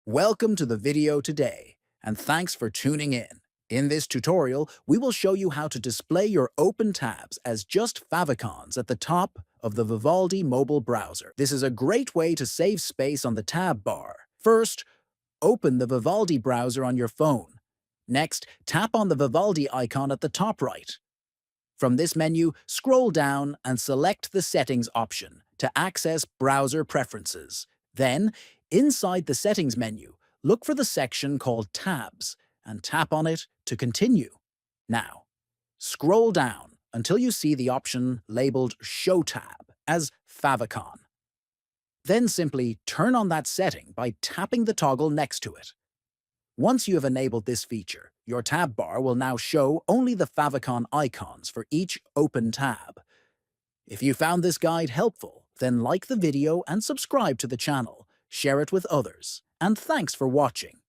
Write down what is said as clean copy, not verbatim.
Welcome to the video today, and thanks for tuning in. In this tutorial, we will show you how to display your open tabs as just favicons at the top of the Vivaldi mobile browser. This is a great way to save space on the tab bar. First, open the Vivaldi browser on your phone. Next, tap on the Vivaldi icon at the top right. From this menu, scroll down and select the Settings option to access browser preferences. Then, inside the Settings menu, look for the section called Tabs and tap on it to continue. Now, scroll down until you see the option labeled Show Tab as Favicon. Then simply turn on that setting by tapping the toggle next to it. Once you have enabled this feature, your tab bar will now show only the favicon icons for each open tab. If you found this guide helpful, then like the video and subscribe to the channel, share it with others, and thanks for watching.